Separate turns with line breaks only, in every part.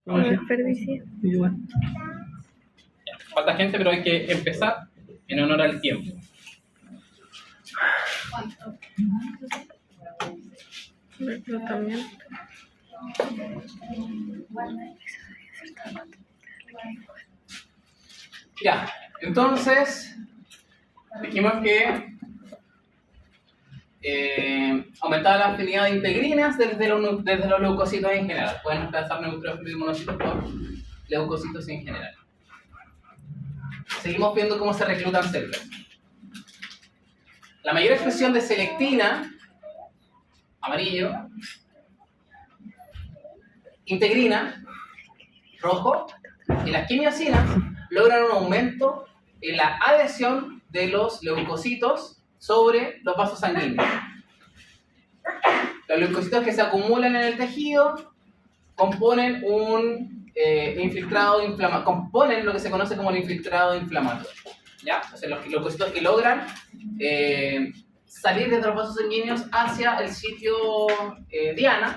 No desperdicié.
Igual.
Falta gente, pero hay que empezar en honor al tiempo.
Reclutamiento.
Ya, entonces dijimos que aumentaba la afinidad de integrinas desde los leucocitos en general. Pueden reemplazar neutrófilos y monocitos por leucocitos en general. Seguimos viendo cómo se reclutan células. La mayor expresión de selectina, amarillo, integrina, rojo, y las quimiosinas logran un aumento en la adhesión de los leucocitos sobre los vasos sanguíneos. Los leucocitos que se acumulan en el tejido componen un infiltrado inflamatorio, componen lo que se conoce como el infiltrado inflamatorio. ¿Ya? O sea, los leucocitos que logran salir desde los vasos sanguíneos hacia el sitio diana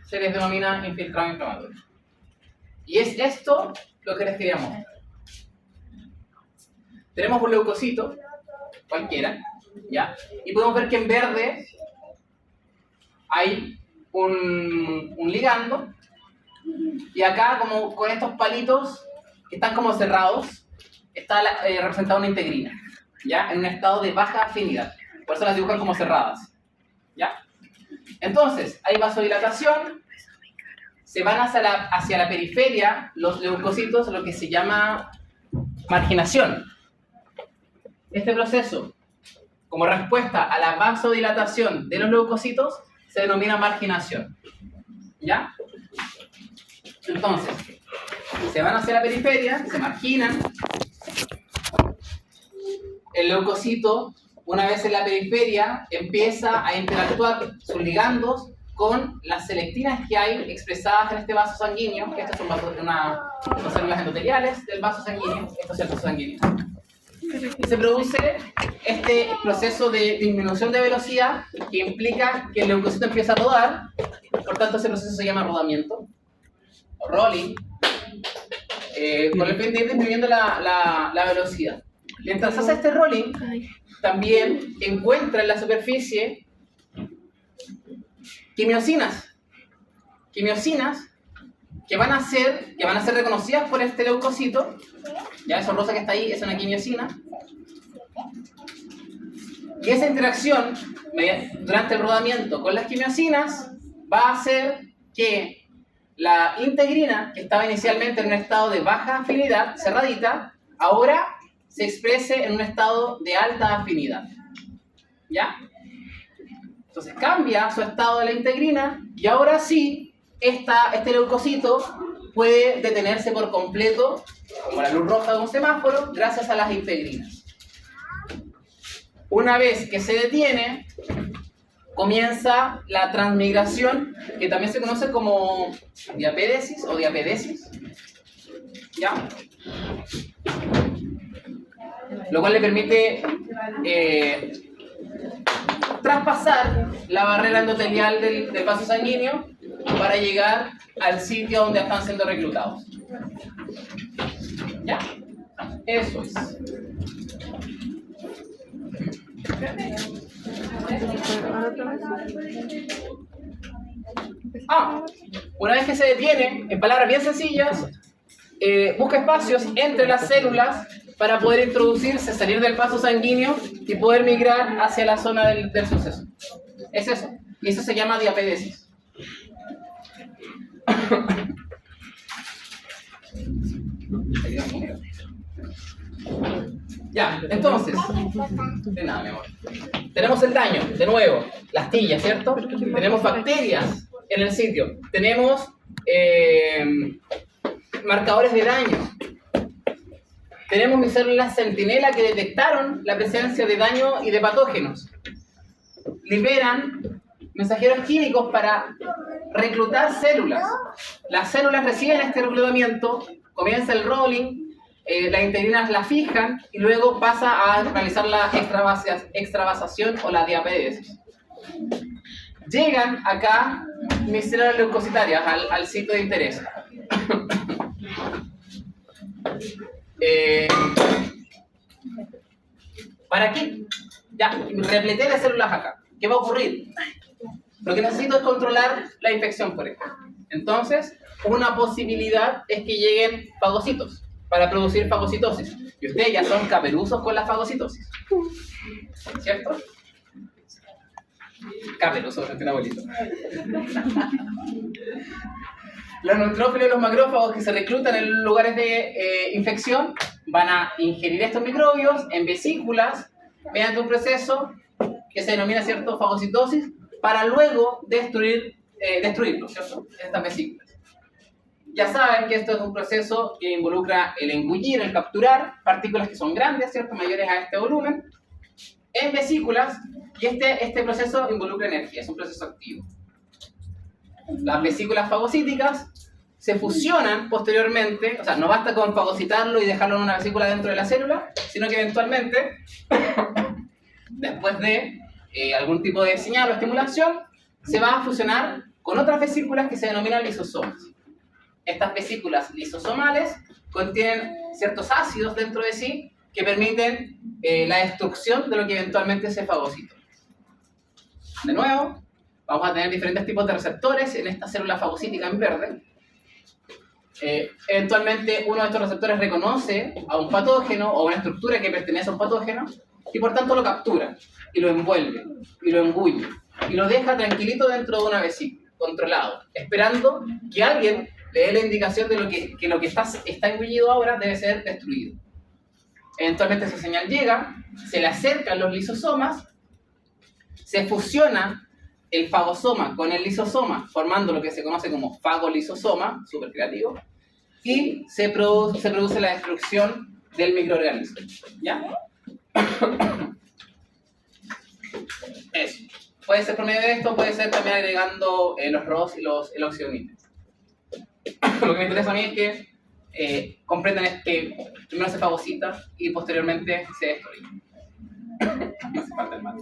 se les denomina infiltrado inflamatorio. Y es esto lo que les quería mostrar. Tenemos un leucocito, cualquiera, ¿ya? Y podemos ver que en verde hay un ligando, y acá, como con estos palitos que están como cerrados, está representada una integrina, ¿ya? En un estado de baja afinidad. Por eso las dibujan como cerradas, ¿ya? Entonces, hay vasodilatación, se van hacia la periferia los leucocitos, lo que se llama marginación. Este proceso, como respuesta a la vasodilatación de los leucocitos, se denomina marginación, ¿ya? Entonces, se van hacia la periferia, se marginan. El leucocito, una vez en la periferia, empieza a interactuar sus ligandos con las selectinas que hay expresadas en este vaso sanguíneo, que estas son células endoteliales del vaso sanguíneo, esto es el vaso sanguíneo. Y se produce este proceso de disminución de velocidad que implica que el leucocito empieza a rodar, por tanto ese proceso se llama rodamiento, o rolling, con el fin de ir disminuyendo la velocidad. Mientras hace este rolling, también encuentra en la superficie quimiosinas que van a ser reconocidas por este leucocito. Ya eso rosa que está ahí es una quimiosina. Y esa interacción durante el rodamiento con las quimiosinas va a hacer que la integrina, que estaba inicialmente en un estado de baja afinidad, cerradita, ahora se exprese en un estado de alta afinidad. ¿Ya? Entonces cambia su estado de la integrina y ahora sí, este leucocito puede detenerse por completo, como la luz roja de un semáforo, gracias a las integrinas. Una vez que se detiene, comienza la transmigración, que también se conoce como diapedesis o diapedesis, ¿ya? Lo cual le permite traspasar la barrera endotelial del vaso sanguíneo para llegar al sitio donde están siendo reclutados. ¿Ya? Eso es. Una vez que se detiene, en palabras bien sencillas, busca espacios entre las células para poder introducirse, salir del vaso sanguíneo y poder migrar hacia la zona del suceso. Es eso. Y eso se llama diapedesis. Ya, entonces, de nada, mi amor. Tenemos el daño, de nuevo, la astilla, ¿cierto? Tenemos bacterias en el sitio. Tenemos marcadores de daño. Tenemos mis células centinela que detectaron la presencia de daño y de patógenos. Liberan mensajeros químicos para reclutar células. Las células reciben este reclutamiento, comienza el rolling, las integrinas la fijan y luego pasa a realizar la extravasación o la diapedesis. Llegan acá mis células leucocitarias al sitio de interés. ¿Para qué? Ya, repleté las células acá. ¿Qué va a ocurrir? Lo que necesito es controlar la infección, por ejemplo. Entonces, una posibilidad es que lleguen fagocitos para producir fagocitosis. Y ustedes ya son caperuzos con la fagocitosis. ¿Cierto? Caperuzos, frente a un abuelito. Los neutrófilos y los macrófagos que se reclutan en lugares de infección van a ingerir estos microbios en vesículas mediante un proceso que se denomina, ¿cierto?, fagocitosis, para luego destruirlos, ¿cierto?, estas vesículas. Ya saben que esto es un proceso que involucra el engullir, el capturar partículas que son grandes, ¿cierto?, mayores a este volumen, en vesículas, y este proceso involucra energía, es un proceso activo. Las vesículas fagocíticas se fusionan posteriormente, o sea, no basta con fagocitarlo y dejarlo en una vesícula dentro de la célula, sino que eventualmente, después de algún tipo de señal o estimulación, se va a fusionar con otras vesículas que se denominan lisosomas. Estas vesículas lisosomales contienen ciertos ácidos dentro de sí que permiten la destrucción de lo que eventualmente se fagocita. De nuevo, vamos a tener diferentes tipos de receptores en esta célula fagocítica en verde. Eventualmente uno de estos receptores reconoce a un patógeno o una estructura que pertenece a un patógeno y por tanto lo captura y lo envuelve y lo engulle y lo deja tranquilito dentro de una vesícula, controlado, esperando que alguien le dé la indicación de que lo que está engullido ahora debe ser destruido. Eventualmente esa señal llega, se le acercan los lisosomas, se fusiona el fagosoma con el lisosoma, formando lo que se conoce como fagolisosoma, súper creativo, y se produce la destrucción del microorganismo. ¿Ya? Eso. Puede ser por medio de esto, puede ser también agregando los ROS y el óxido nítrico. Lo que me interesa a mí es que comprendan que primero se fagocita y posteriormente se destruye. No hace falta el mate.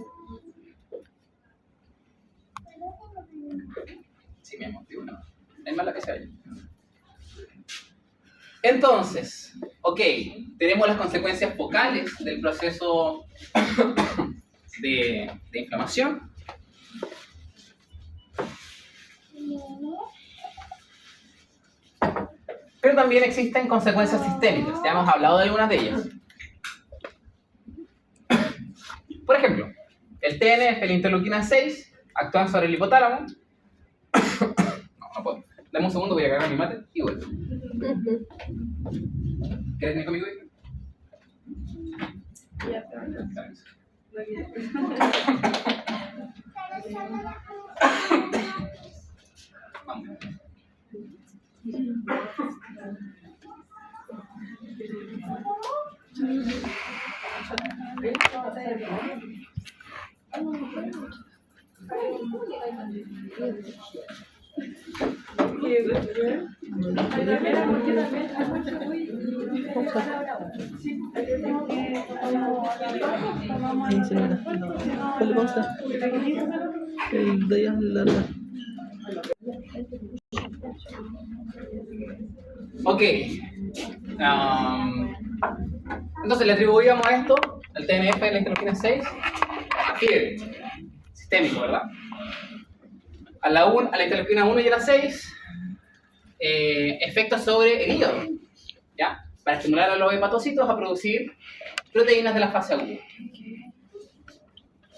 Sí, me emociono. Es mala que se vaya. Entonces, ok, tenemos las consecuencias focales del proceso de inflamación. Pero también existen consecuencias sistémicas, ya hemos hablado de algunas de ellas. Por ejemplo, el TNF, la interleuquina 6, actúan sobre el hipotálamo. No puedo. Dame un segundo, voy a agarrar mi mate y vuelvo. ¿Quieres venir conmigo?
Ya,
Vamos.
Ponle pausa. El de allá, la.
Ok. Entonces le atribuíamos a esto, el TNF, la interleuquina 6, a fiebre. Sistémico, ¿verdad? A la interleuquina 1 y a la 6, efectos sobre el hígado, ¿ya? Para estimular a los hepatocitos a producir proteínas de la fase aguda.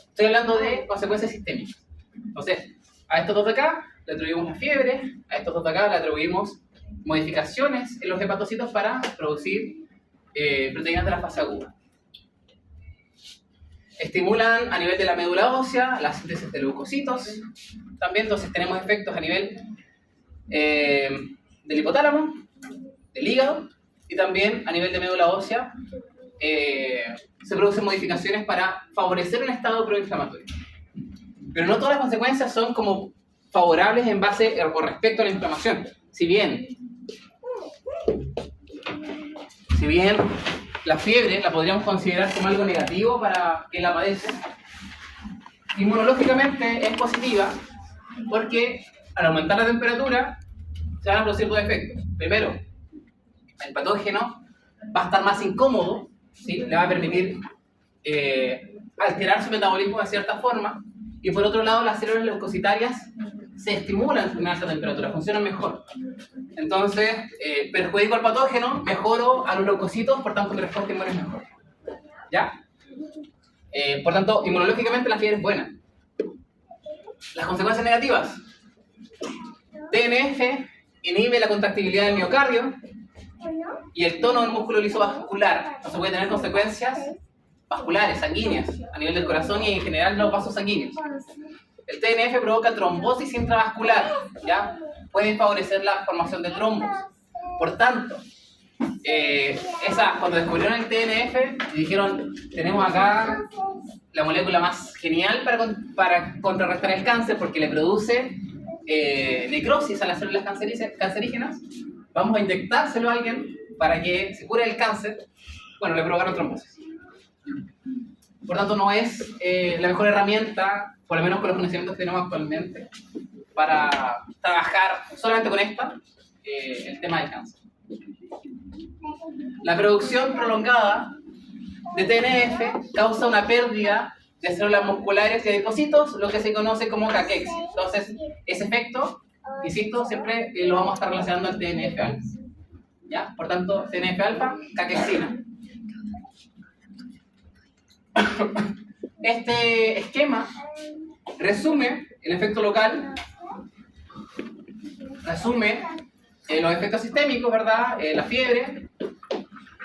Estoy hablando de consecuencias sistémicas. Entonces, a estos dos de acá le atribuimos la fiebre, a estos dos de acá le atribuimos modificaciones en los hepatocitos para producir proteínas de la fase aguda. Estimulan a nivel de la médula ósea la síntesis de leucocitos. También entonces tenemos efectos a nivel del hipotálamo, del hígado y también a nivel de médula ósea se producen modificaciones para favorecer un estado proinflamatorio. Pero no todas las consecuencias son como favorables en base o respecto a la inflamación. Si bien la fiebre la podríamos considerar como algo negativo para quien la padece, inmunológicamente es positiva porque al aumentar la temperatura se van a producir dos efectos. Primero, el patógeno va a estar más incómodo, ¿sí? Le va a permitir alterar su metabolismo de cierta forma, y por otro lado las células leucocitarias se estimulan a esa temperatura, funcionan mejor. Entonces, perjudico al patógeno, mejoro a los leucocitos, por tanto mi respuesta inmune es mejor. ¿Ya? Por tanto, inmunológicamente la fiebre es buena. Las consecuencias negativas. TNF inhibe la contractibilidad del miocardio y el tono del músculo liso vascular. Entonces puede tener consecuencias vasculares, sanguíneas, a nivel del corazón y en general los vasos sanguíneos. El TNF provoca trombosis intravascular, ¿ya? Puede favorecer la formación de trombos. Por tanto, cuando descubrieron el TNF, dijeron, tenemos acá la molécula más genial para contrarrestar el cáncer, porque le produce necrosis a las células cancerígenas. Vamos a inyectárselo a alguien para que se cure el cáncer. Bueno, le provocaron trombosis. Por tanto, no es la mejor herramienta, por lo menos con los conocimientos que tenemos actualmente, para trabajar solamente con esta, el tema del cáncer. La producción prolongada de TNF causa una pérdida de células musculares y adipocitos, lo que se conoce como caquexia. Entonces, ese efecto, insisto, siempre lo vamos a estar relacionando al TNF-alfa. ¿Ya? Por tanto, TNF-alfa, caquexina. Este esquema resume el efecto local, resume los efectos sistémicos, ¿verdad? La fiebre,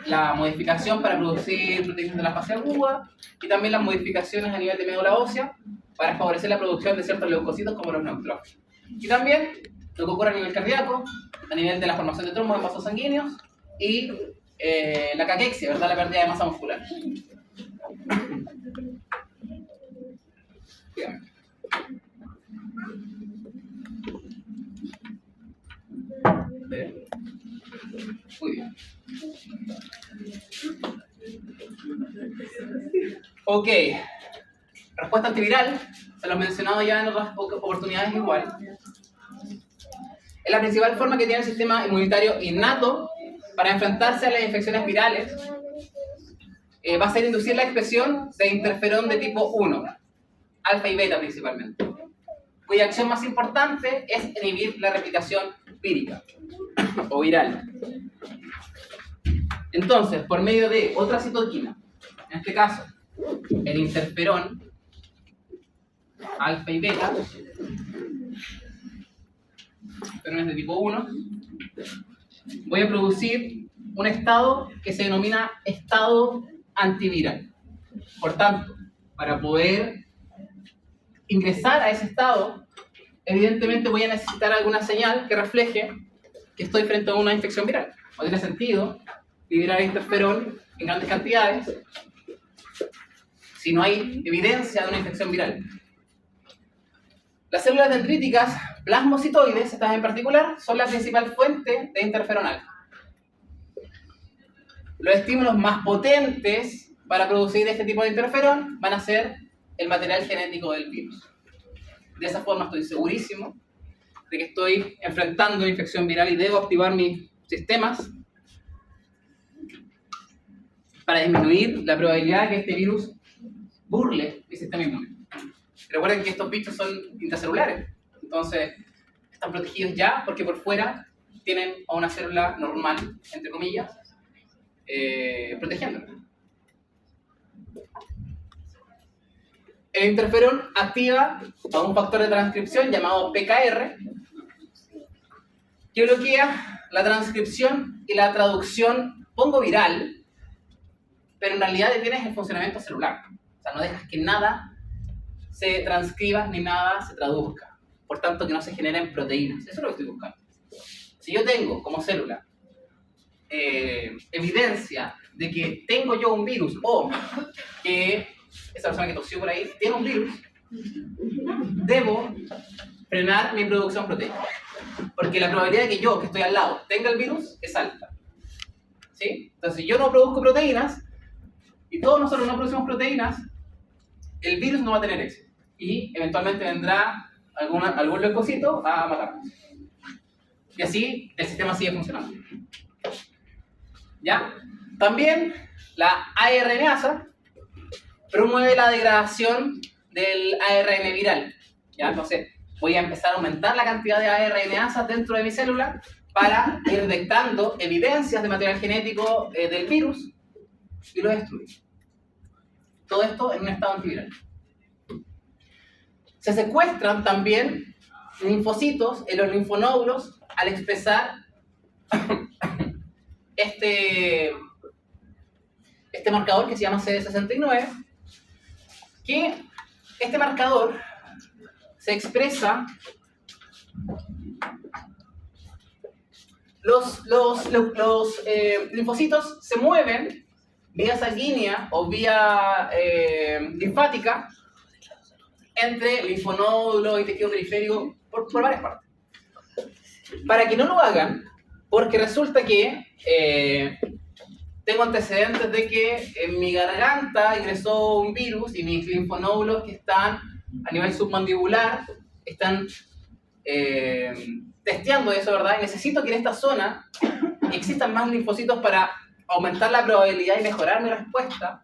la modificación para producir proteínas de la fase aguda y también las modificaciones a nivel de médula ósea para favorecer la producción de ciertos leucocitos como los neutrófilos. Y también lo que ocurre a nivel cardíaco, a nivel de la formación de trombos en vasos sanguíneos y la caquexia, ¿verdad? La pérdida de masa muscular. Dígame. Muy bien. Ok. Respuesta antiviral, se lo he mencionado ya en otras oportunidades igual. Es la principal forma que tiene el sistema inmunitario innato para enfrentarse a las infecciones virales. Va a ser inducir la expresión de interferón de tipo 1, alfa y beta principalmente, cuya acción más importante es inhibir la replicación vírica o viral. Entonces, por medio de otra citoquina, en este caso, el interferón alfa y beta, interferones de tipo 1, voy a producir un estado que se denomina estado antiviral. Por tanto, para poder ingresar a ese estado, evidentemente voy a necesitar alguna señal que refleje que estoy frente a una infección viral. No tiene sentido liberar interferón en grandes cantidades si no hay evidencia de una infección viral. Las células dendríticas plasmocitoides, estas en particular, son la principal fuente de interferón alfa. Los estímulos más potentes para producir este tipo de interferón van a ser el material genético del virus. De esa forma estoy segurísimo de que estoy enfrentando una infección viral y debo activar mis sistemas para disminuir la probabilidad de que este virus burle mi sistema inmune. Recuerden que estos bichos son intracelulares, entonces están protegidos ya porque por fuera tienen a una célula normal, entre comillas, protegiéndola. El interferón activa a un factor de transcripción llamado PKR que bloquea la transcripción y la traducción pongo-viral, pero en realidad detienes el funcionamiento celular. O sea, no dejas que nada se transcriba ni nada se traduzca. Por tanto, que no se generen proteínas. Eso es lo que estoy buscando. Si yo tengo como célula evidencia de que tengo yo un virus o que esa persona que tosió por ahí tiene un virus, debo frenar mi producción proteica. Porque la probabilidad de que yo, que estoy al lado, tenga el virus es alta. ¿Sí? Entonces, si yo no produzco proteínas y todos nosotros no producimos proteínas, el virus no va a tener éxito. Y eventualmente vendrá algún leucocito a matarnos. Y así el sistema sigue funcionando. ¿Ya? También la ARNasa promueve la degradación del ARN viral. ¿Ya? Entonces, voy a empezar a aumentar la cantidad de ARNasas dentro de mi célula para ir detectando evidencias de material genético del virus y lo destruir. Todo esto en un estado antiviral. Se secuestran también linfocitos en los linfonódulos al expresar este marcador que se llama CD69, que este marcador se expresa los linfocitos se mueven vía sanguínea o vía linfática entre linfonódulos y tejido periférico por varias partes. Para que no lo hagan, porque resulta que tengo antecedentes de que en mi garganta ingresó un virus y mis linfonódulos que están a nivel submandibular están testeando eso, ¿verdad? Y necesito que en esta zona existan más linfocitos para aumentar la probabilidad y mejorar mi respuesta.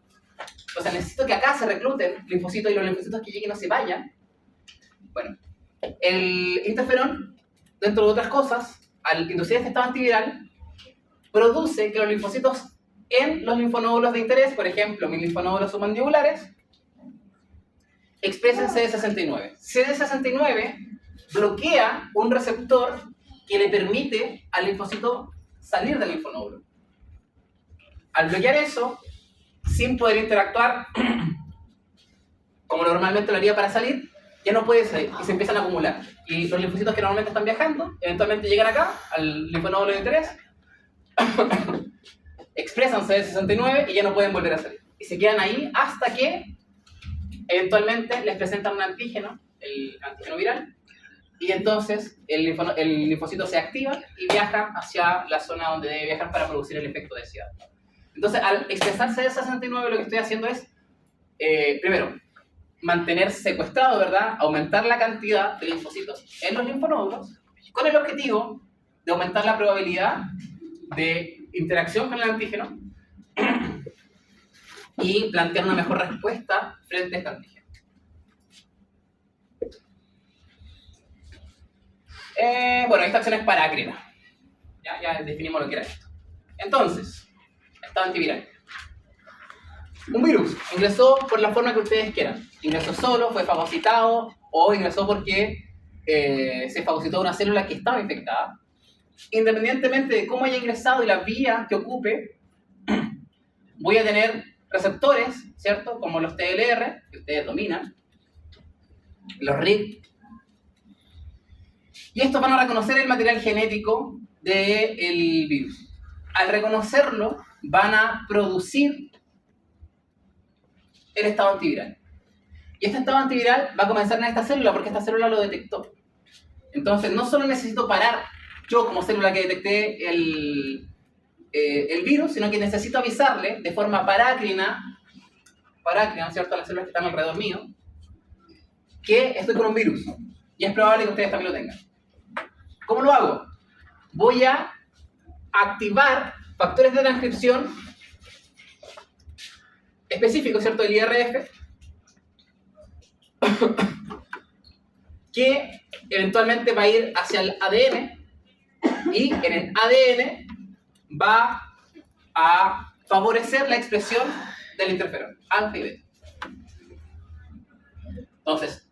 O sea, necesito que acá se recluten linfocitos y los linfocitos que lleguen no se vayan. Bueno, el interferón, dentro de otras cosas, al inducir este estado antiviral, produce que los linfocitos en los linfonódulos de interés, por ejemplo, mis linfonódulos submandibulares, expresen CD69. CD69 bloquea un receptor que le permite al linfocito salir del linfonódulo. Al bloquear eso, sin poder interactuar como normalmente lo haría para salir, ya no puede salir y se empiezan a acumular. Y los linfocitos que normalmente están viajando, eventualmente llegan acá, al linfonódulo de interés, expresan CD69 y ya no pueden volver a salir. Y se quedan ahí hasta que eventualmente les presentan un antígeno, el antígeno viral, y entonces el linfocito se activa y viaja hacia la zona donde debe viajar para producir el efecto deseado. Entonces, al expresar CD69, lo que estoy haciendo es, primero, mantener secuestrado, ¿verdad? Aumentar la cantidad de linfocitos en los linfonódulos con el objetivo de aumentar la probabilidad de interacción con el antígeno y plantear una mejor respuesta frente a este antígeno. Bueno, esta acción es parácrina. Ya definimos lo que era esto. Entonces, estado antiviral. Un virus ingresó por la forma que ustedes quieran. Ingresó solo, fue fagocitado o ingresó porque se fagocitó una célula que estaba infectada. Independientemente de cómo haya ingresado y la vía que ocupe, voy a tener receptores, ¿cierto? Como los TLR, que ustedes dominan, los RIG. Y estos van a reconocer el material genético del virus. Al reconocerlo, van a producir el estado antiviral. Y este estado antiviral va a comenzar en esta célula porque esta célula lo detectó. Entonces, no solo necesito parar yo como célula que detecté el virus, sino que necesito avisarle de forma parácrina, ¿cierto?, a las células que están alrededor mío, que estoy con un virus. Y es probable que ustedes también lo tengan. ¿Cómo lo hago? Voy a activar factores de transcripción específicos, ¿cierto?, del IRF, que eventualmente va a ir hacia el ADN y en el ADN va a favorecer la expresión del interferón, alfa y beta. Entonces,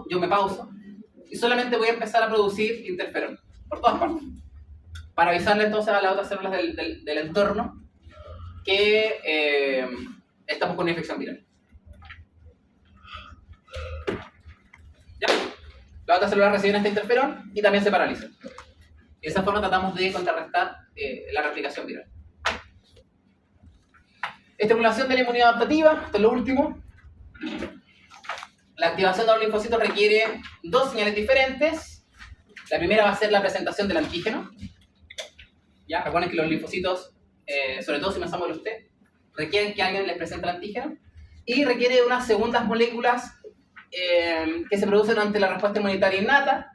yo me pauso y solamente voy a empezar a producir interferón por todas partes para avisarle entonces a las otras células del entorno que estamos con una infección viral. ¿Ya? Las otras células reciben este interferón y también se paralizan. Y de esa forma tratamos de contrarrestar la replicación viral. Estimulación de la inmunidad adaptativa, esto es lo último. La activación de los linfocitos requiere dos señales diferentes. La primera va a ser la presentación del antígeno. ¿Ya? Recuerden que los linfocitos, sobre todo si pensamos en usted, requieren que alguien les presente el antígeno. Y requiere unas segundas moléculas que se producen ante la respuesta inmunitaria innata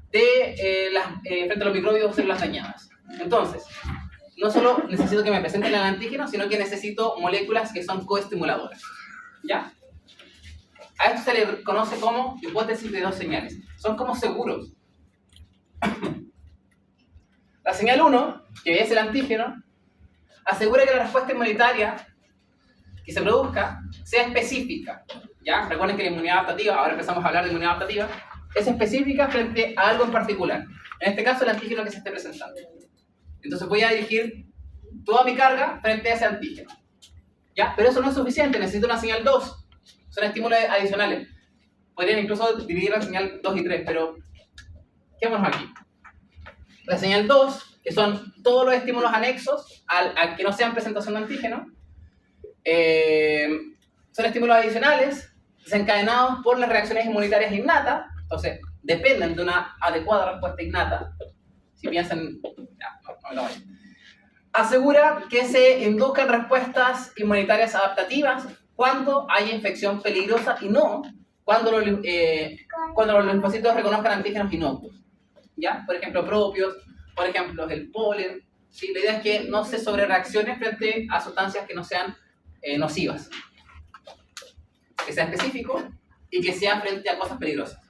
frente a los microbios o células dañadas. Entonces, no solo necesito que me presenten el antígeno, sino que necesito moléculas que son coestimuladoras. ¿Ya? A esto se le conoce como hipótesis de dos señales. Son como seguros. La señal 1, que es el antígeno, asegura que la respuesta inmunitaria que se produzca sea específica. ¿Ya? Recuerden que la inmunidad adaptativa, ahora empezamos a hablar de inmunidad adaptativa, es específica frente a algo en particular. En este caso, el antígeno que se esté presentando. Entonces voy a dirigir toda mi carga frente a ese antígeno. ¿Ya? Pero eso no es suficiente, necesito una señal 2. Son estímulos adicionales. Podrían incluso dividir la señal 2 y 3, pero quedémonos aquí. La señal 2, que son todos los estímulos anexos a que no sean presentación de antígeno, son estímulos adicionales desencadenados por las reacciones inmunitarias innatas. Entonces, dependen de una adecuada respuesta innata. Si piensan... no. Asegura que se induzcan respuestas inmunitarias adaptativas cuando haya infección peligrosa y no cuando los linfocitos reconozcan antígenos inocuos. ¿Ya? Por ejemplo, propios, por ejemplo, el polen. ¿Sí? La idea es que no se sobrereaccione frente a sustancias que no sean nocivas. Que sea específico y que sea frente a cosas peligrosas.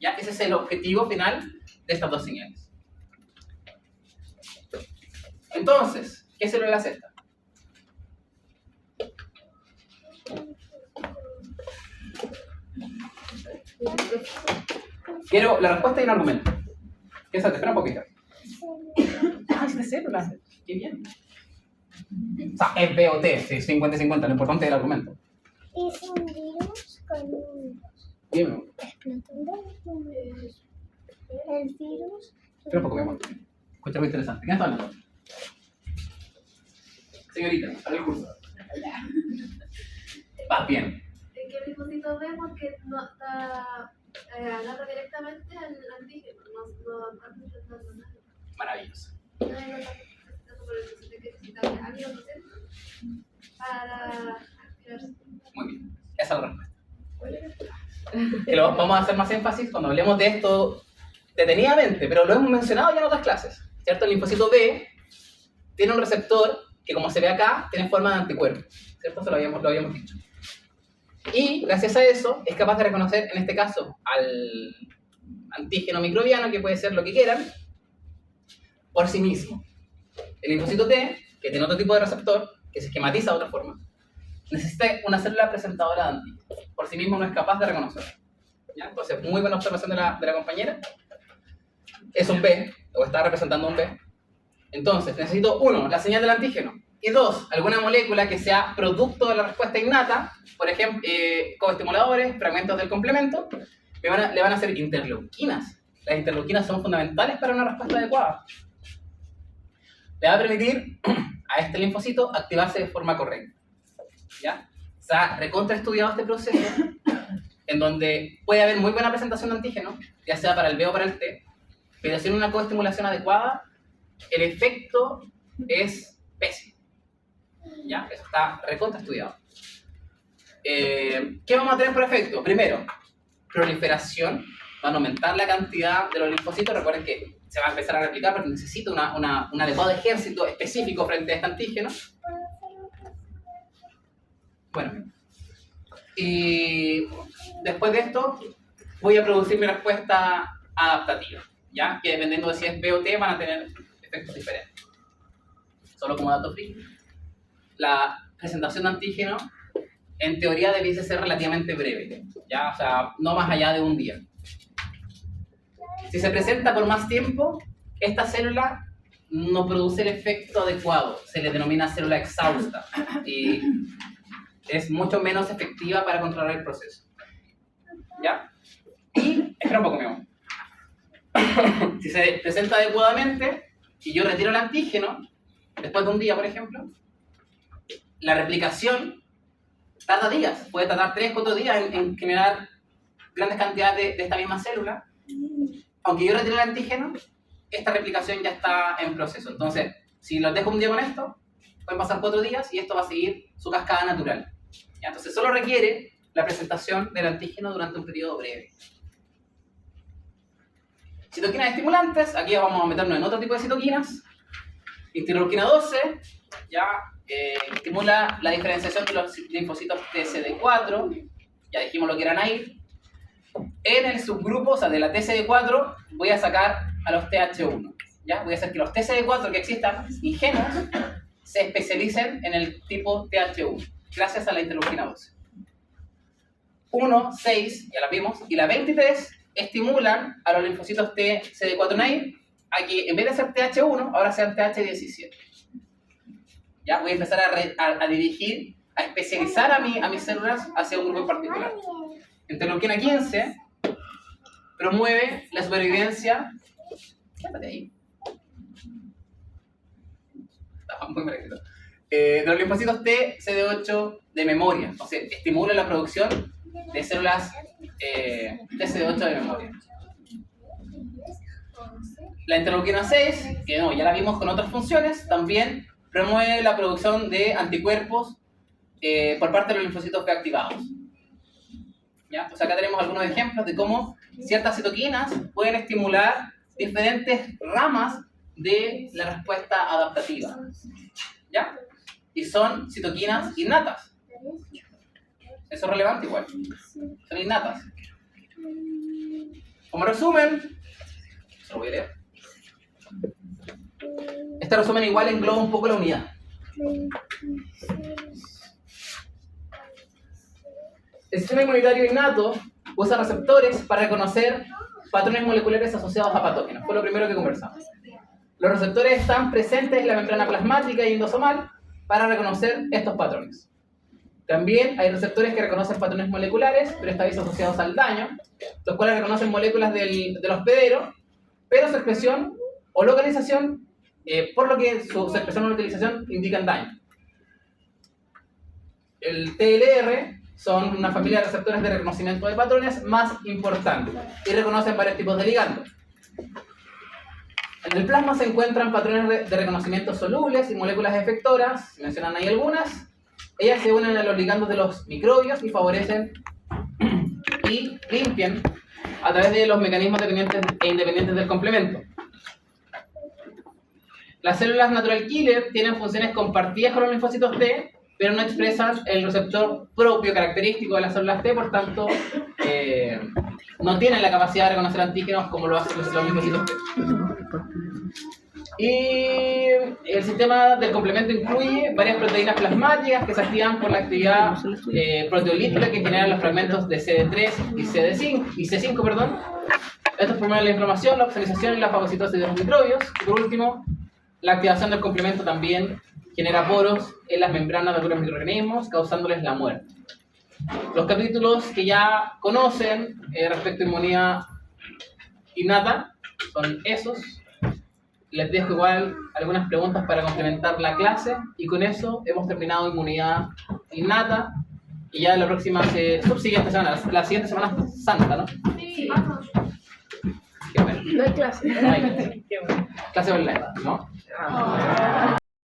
¿Ya? Ese es el objetivo final de estas dos señales. Entonces, ¿qué célula es esta? Quiero la respuesta y un argumento. Piénsate, espera un poquito. Ah, es de célula. Qué bien. O sea, es B o T, sí, 50-50. Lo importante es el argumento.
Es un virus con un
Dime.
explotando el virus.
Espera un poco, mi amor. Escucha algo interesante. ¿Quién está hablando? Señorita, al discurso. Vas bien.
Que el linfocito B porque no está agarra directamente al antígeno, no está nada.
Maravilloso.
No hay nada por el que necesita algo para activarse.
Muy bien. Esa es la respuesta. Que lo vamos a hacer más énfasis cuando hablemos de esto detenidamente, pero lo hemos mencionado ya en otras clases. ¿Cierto? El linfocito B tiene un receptor que, como se ve acá, tiene forma de anticuerpo. ¿Cierto? Eso lo habíamos dicho. Y gracias a eso es capaz de reconocer, en este caso, al antígeno microbiano, que puede ser lo que quieran, por sí mismo. El linfocito T, que tiene otro tipo de receptor, que se esquematiza de otra forma, necesita una célula presentadora de antígeno. Por sí mismo no es capaz de reconocerlo. ¿Ya? Entonces, muy buena observación de la compañera. Es un B, o está representando un B. Entonces, necesito, 1, la señal del antígeno. Y 2, alguna molécula que sea producto de la respuesta innata, por ejemplo, coestimuladores, fragmentos del complemento, le van a hacer interleuquinas. Las interleuquinas son fundamentales para una respuesta adecuada. Le va a permitir a este linfocito activarse de forma correcta. ¿Ya? Se ha recontraestudiado este proceso, en donde puede haber muy buena presentación de antígeno, ya sea para el B o para el T, pero sin una coestimulación adecuada, el efecto es pésimo. ¿Ya? Eso está recontraestudiado. ¿Qué vamos a tener por efecto? Primero, proliferación. Van a aumentar la cantidad de los linfocitos. Recuerden que se va a empezar a replicar porque necesita un adecuado ejército específico frente a este antígeno. Bueno, y después de esto voy a producir mi respuesta adaptativa, ¿ya? Que dependiendo de si es B o T van a tener efectos diferentes. Solo como dato free, la presentación de antígeno en teoría debiese ser relativamente breve, ¿ya? O sea, no más allá de un día. Si se presenta por más tiempo, esta célula no produce el efecto adecuado, se le denomina célula exhausta y es mucho menos efectiva para controlar el proceso. ¿Ya? Y, espera un poco, mi amor. Si se presenta adecuadamente y yo retiro el antígeno, después de un día, por ejemplo, la replicación tarda días, puede tardar 3-4 días en generar grandes cantidades de esta misma célula. Aunque yo retire el antígeno, esta replicación ya está en proceso. Entonces, si los dejo un día con esto, pueden pasar 4 días y esto va a seguir su cascada natural. ¿Ya? Entonces, solo requiere la presentación del antígeno durante un periodo breve. Citoquinas estimulantes, aquí vamos a meternos en otro tipo de citoquinas. Interleuquina 12 ya estimula la diferenciación de los linfocitos TCD4, ya dijimos lo que eran ahí. En el subgrupo, o sea, de la TCD4, voy a sacar a los TH1, ¿ya? Voy a hacer que los TCD4 que existan, ingenuos, se especialicen en el tipo TH1, gracias a la interleuquina 12. 1, 6, ya la vimos, y la 23 estimulan a los linfocitos TCD4 naive a que en vez de ser TH1, ahora sean TH17. Ya voy a empezar a dirigir, a especializar a mis células hacia un grupo en particular. Interleuquina 15 promueve la supervivencia. Quédate ahí. Estaba muy mal escrito. De los linfocitos TCD8 de memoria. O sea, estimula la producción de células TCD8 de memoria. La interleuquina 6, que no, ya la vimos con otras funciones, también promueve la producción de anticuerpos por parte de los linfocitos B activados. ¿Ya? Pues acá tenemos algunos ejemplos de cómo ciertas citoquinas pueden estimular diferentes ramas de la respuesta adaptativa. ¿Ya? Y son citoquinas innatas. Eso es relevante igual. Son innatas. Como resumen, se lo voy a leer. Este resumen igual engloba un poco la unidad. El sistema inmunitario innato usa receptores para reconocer patrones moleculares asociados a patógenos. Fue lo primero que conversamos. Los receptores están presentes en la membrana plasmática y endosomal para reconocer estos patrones. También hay receptores que reconocen patrones moleculares, pero esta vez asociados al daño, los cuales reconocen moléculas del hospedero, pero su expresión o localización, por lo que su expresión o localización indican daño. El TLR son una familia de receptores de reconocimiento de patrones más importantes y reconocen varios tipos de ligandos. En el plasma se encuentran patrones de reconocimiento solubles y moléculas efectoras, se mencionan ahí algunas. Ellas se unen a los ligandos de los microbios y favorecen y limpian a través de los mecanismos dependientes e independientes del complemento. Las células natural killer tienen funciones compartidas con los linfocitos T, pero no expresan el receptor propio característico de las células T, por tanto, no tienen la capacidad de reconocer antígenos como lo hacen los linfocitos T. Y el sistema del complemento incluye varias proteínas plasmáticas que se activan por la actividad proteolítica que generan los fragmentos de CD3 y C5, perdón. Estos promueven la inflamación, la oxidatización y la fagocitosis de los microbios. Y por último, la activación del complemento también genera poros en las membranas de algunos microorganismos, causándoles la muerte. Los capítulos que ya conocen respecto a inmunidad innata son esos. Les dejo igual algunas preguntas para complementar la clase y con eso hemos terminado inmunidad innata y ya la próxima subsiguiente semana, la siguiente semana santa, ¿no?
Sí, vamos.
Qué bueno.
No hay clase.
Clase online, ¿no?